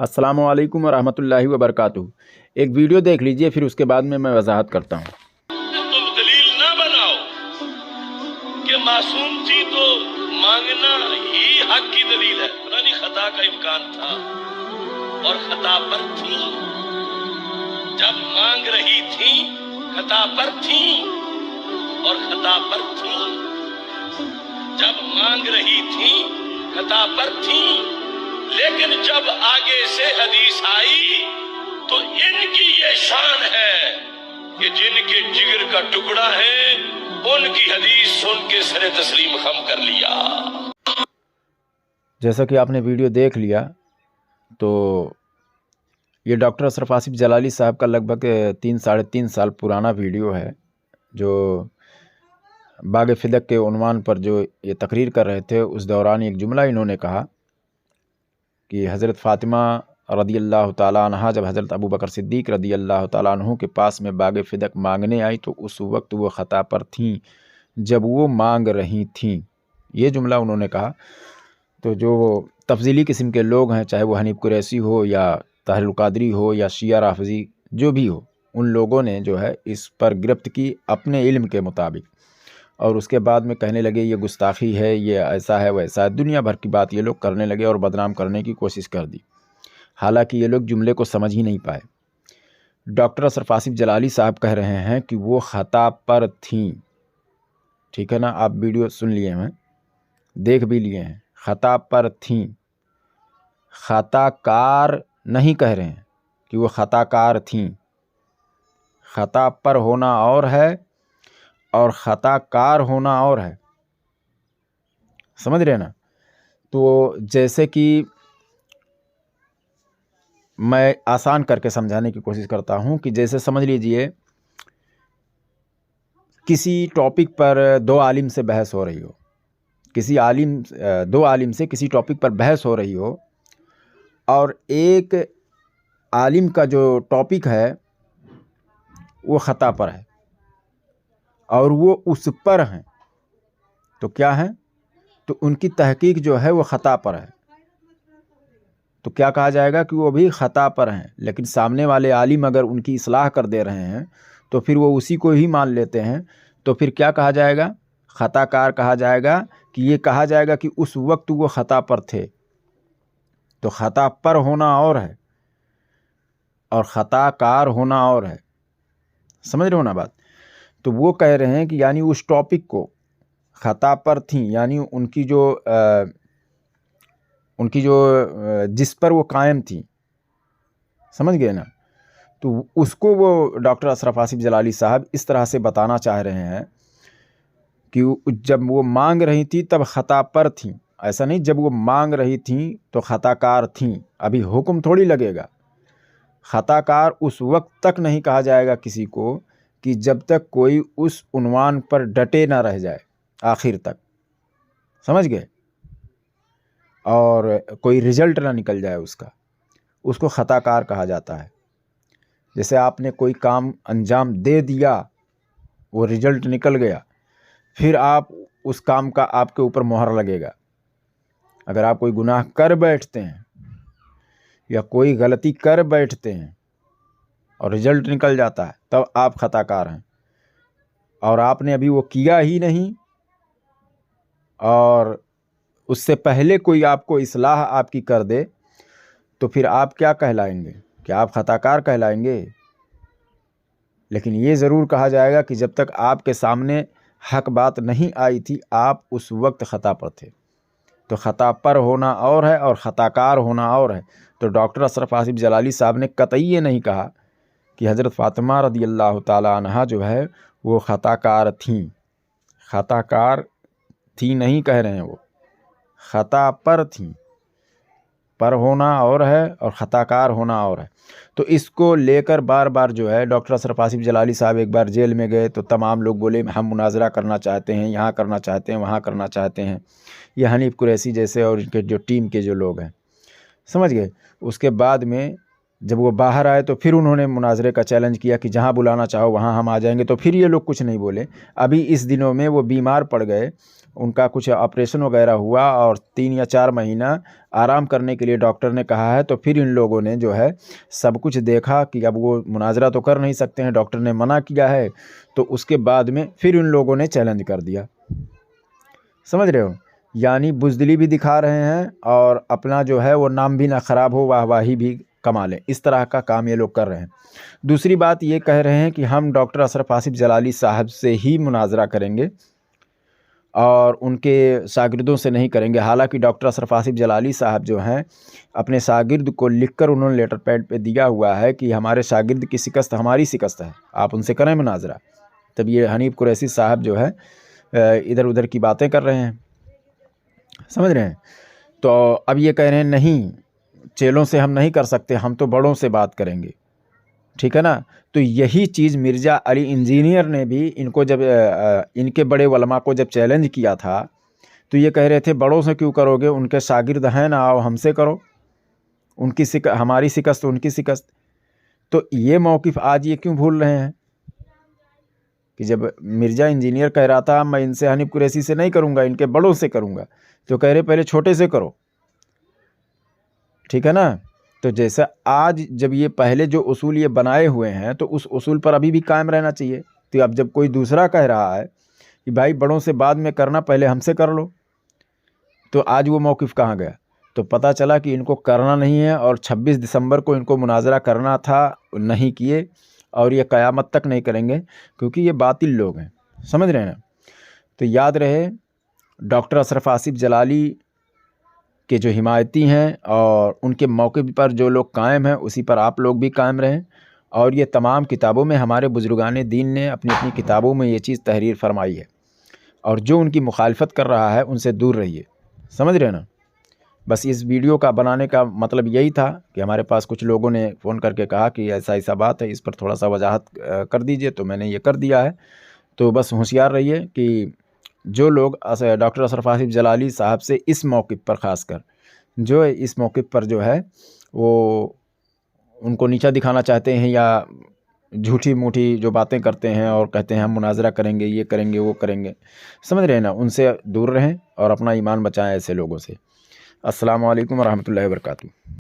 अस्सलाम वालेकुम वरहमतुल्लाहि वबरकातुहू। एक वीडियो देख लीजिए, फिर उसके बाद में मैं वजाहत करता हूँ। तुम दलील ना बनाओ कि मासूम थी तो मांगना ही हक की दलील है। पता नहीं खता का इम्कान था और खता पर थी, जब मांग रही थी खता पर थी और खता पर थी, जब मांग रही थी खता पर थी। लेकिन जब आगे से हदीस आई तो इनकी ये शान है कि जिनके जिगर का टुकड़ा है उनकी हदीस सुन के सरे तस्लीम खम कर लिया। जैसा कि आपने वीडियो देख लिया, तो ये डॉक्टर अशरफ आसिफ जलाली साहब का लगभग 3-3.5 साल पुराना वीडियो है, जो बाग फिदक के उन्वान पर जो ये तकरीर कर रहे थे। उस दौरान एक जुमला इन्होंने कहा कि हज़रत फ़ातिमा रदी अल्लाह ताला अन्हा जब हज़रत अबू बकर सिद्दीक़ रदी अल्लाह ताला अन्हु के पास में बाग फिदक मांगने आई तो उस वक्त वो ख़ता पर थीं जब वो मांग रही थीं। ये जुमला उन्होंने कहा। तो जो तफज़ीली किस्म के लोग हैं, चाहे वो हनीफ कुरैशी हो या ताहिरुल क़ादरी हो या शिया राफ़ज़ी जो भी हो, उन लोगों ने जो है इस पर गिरफ्त की अपने इल्म के मुताबिक, और उसके बाद में कहने लगे ये गुस्ताखी है, ये ऐसा है वैसा है, दुनिया भर की बात ये लोग करने लगे और बदनाम करने की कोशिश कर दी। हालांकि ये लोग जुमले को समझ ही नहीं पाए। डॉक्टर अशरफ आसिफ जलाली साहब कह रहे हैं कि वो ख़ता पर थीं। ठीक है ना, आप वीडियो सुन लिए हैं, देख भी लिए हैं। ख़ता पर थीं, ख़ताकार नहीं कह रहे हैं कि वो ख़ताकार थीं। ख़ता पर होना और है और ख़ताकार होना और है, समझ रहे ना। तो जैसे कि मैं आसान करके समझाने की कोशिश करता हूँ कि जैसे समझ लीजिए किसी टॉपिक पर दो आलिम से बहस हो रही हो, दो आलिम से किसी टॉपिक पर बहस हो रही हो, और एक आलिम का जो टॉपिक है वो ख़ता पर है और वो उस पर हैं, तो क्या है, तो उनकी तहकीक जो है वो ख़ता पर है। तो क्या कहा जाएगा कि वो भी ख़ता पर हैं। लेकिन सामने वाले आलिम अगर उनकी इस्लाह कर दे रहे हैं तो फिर वो उसी को ही मान लेते हैं। तो फिर क्या कहा जाएगा, ख़ताकार कहा जाएगा। कि ये कहा जाएगा कि उस वक्त वो ख़ता पर थे। तो ख़ता पर होना और है और ख़ताकार होना और है, समझ रहे हो ना बात। तो वो कह रहे हैं कि यानी उस टॉपिक को ख़ता पर थी, यानी उनकी जो जिस पर वो कायम थी, समझ गए ना। तो उसको वो डॉक्टर अशरफ आसिफ जलाली साहब इस तरह से बताना चाह रहे हैं कि जब वो मांग रही थी तब ख़ता पर थी। ऐसा नहीं जब वो मांग रही थी तो ख़ताकार थी, अभी हुक्म थोड़ी लगेगा। ख़ताकार उस वक्त तक नहीं कहा जाएगा किसी को कि जब तक कोई उस उन्वान पर डटे ना रह जाए आखिर तक, समझ गए, और कोई रिज़ल्ट ना निकल जाए उसका, उसको ख़ताकार कहा जाता है। जैसे आपने कोई काम अंजाम दे दिया, वो रिज़ल्ट निकल गया, फिर आप उस काम का आपके ऊपर मोहर लगेगा। अगर आप कोई गुनाह कर बैठते हैं या कोई गलती कर बैठते हैं और रिज़ल्ट निकल जाता है, तब आप ख़ताकार हैं। और आपने अभी वो किया ही नहीं और उससे पहले कोई आपको इस्लाह आपकी कर दे, तो फिर आप क्या कहलाएंगे, क्या आप ख़ताकार कहलाएंगे। लेकिन ये ज़रूर कहा जाएगा कि जब तक आपके सामने हक बात नहीं आई थी, आप उस वक्त ख़ता पर थे। तो ख़ता पर होना और है और ख़ताकार होना और है। तो डॉक्टर अशरफ आसिफ जलाली साहब ने कतई ये नहीं कहा कि हज़रत फ़ातिमा रदी अल्लाह ताला अन्हा जो है वो ख़ताकार थीं। ख़ताकार थी नहीं कह रहे हैं, वो ख़ता पर थीं। पर होना और है और ख़ताकार होना और है। तो इसको लेकर बार बार जो है डॉक्टर अशरफ आसिफ जलाली साहब एक बार जेल में गए तो तमाम लोग बोले हम मुनाजरा करना चाहते हैं, यहाँ करना चाहते हैं, वहाँ करना चाहते हैं। ये हनीफ कुरैशी जैसे और इनके जो टीम के जो लोग हैं, समझ गए। उसके बाद में जब वो बाहर आए तो फिर उन्होंने मुनाजरे का चैलेंज किया कि जहाँ बुलाना चाहो वहाँ हम आ जाएंगे, तो फिर ये लोग कुछ नहीं बोले। अभी इस दिनों में वो बीमार पड़ गए, उनका कुछ ऑपरेशन वगैरह हुआ और 3 या 4 महीना आराम करने के लिए डॉक्टर ने कहा है। तो फिर इन लोगों ने जो है सब कुछ देखा कि अब वो मुनाजरा तो कर नहीं सकते हैं, डॉक्टर ने मना किया है, तो उसके बाद में फिर इन लोगों ने चैलेंज कर दिया। समझ रहे हो, यानी बुज़दिली भी दिखा रहे हैं और अपना जो है वो नाम भी ना ख़राब हो, वाहवाही भी कमा लें, इस तरह का काम ये लोग कर रहे हैं। दूसरी बात ये कह रहे हैं कि हम डॉक्टर अशरफ आसिफ जलाली साहब से ही मुनाजरा करेंगे और उनके शागिर्दों से नहीं करेंगे। हालांकि डॉक्टर अशरफ आसिफ जलाली साहब जो हैं अपने शागिर्द को लिखकर उन्होंने लेटर पैड पे दिया हुआ है कि हमारे शागिर्द की शिकस्त हमारी शिकस्त है, आप उनसे करें मुनाजरा। तब ये हनीफ कुरैशी साहब जो है इधर उधर की बातें कर रहे हैं, समझ रहे हैं। तो अब ये कह रहे हैं नहीं, चेलों से हम नहीं कर सकते, हम तो बड़ों से बात करेंगे, ठीक है ना। तो यही चीज़ मिर्ज़ा अली इंजीनियर ने भी इनको जब इनके बड़े उलमा को जब चैलेंज किया था तो ये कह रहे थे बड़ों से क्यों करोगे, उनके शागिर्द हैं ना, आओ हमसे करो, उनकी हमारी शिकस्त उनकी शिकस्त। तो ये मौक़िफ़ आज ये क्यों भूल रहे हैं कि जब मिर्ज़ा इंजीनियर कह रहा था मैं इनसे हनीफ कुरैशी से नहीं करूँगा, इनके बड़ों से करूँगा, तो कह रहे पहले छोटे से करो, ठीक है ना। तो जैसा आज जब ये पहले जो उसूल ये बनाए हुए हैं तो उस उसूल पर अभी भी कायम रहना चाहिए। तो अब जब कोई दूसरा कह रहा है कि भाई बड़ों से बाद में करना, पहले हमसे कर लो, तो आज वो मौक़िफ़ कहाँ गया। तो पता चला कि इनको करना नहीं है और 26 दिसंबर को इनको मुनाजरा करना था, नहीं किए और ये क़यामत तक नहीं करेंगे क्योंकि ये बातिल लोग हैं, समझ रहे हैं ना। तो याद रहे डॉक्टर अशरफ आसिफ जलाली के जो हिमायती हैं और उनके मौक़िफ़ पर जो लोग कायम हैं उसी पर आप लोग भी कायम रहें। और ये तमाम किताबों में हमारे बुज़ुर्गान दीन ने अपनी अपनी किताबों में ये चीज़ तहरीर फरमाई है और जो उनकी मुखालफत कर रहा है उनसे दूर रहिए, समझ रहे हैं ना। बस इस वीडियो का बनाने का मतलब यही था कि हमारे पास कुछ लोगों ने फ़ोन करके कहा कि ऐसा ऐसा बात है, इस पर थोड़ा सा वजाहत कर दीजिए, तो मैंने ये कर दिया है। तो बस होशियार रहिए कि जो लोग डॉक्टर अशरफ आसिफ जलाली साहब से इस मौक़िफ़ पर ख़ासकर जो इस मौक़िफ़ पर जो है वो उनको नीचा दिखाना चाहते हैं या झूठी मूठी जो बातें करते हैं और कहते हैं हम मुनाजरा करेंगे, ये करेंगे, वो करेंगे, समझ रहे हैं ना, उनसे दूर रहें और अपना ईमान बचाएं ऐसे लोगों से। अस्सलामु अलैकुम व रहमतुल्लाहि व बरकातुहू।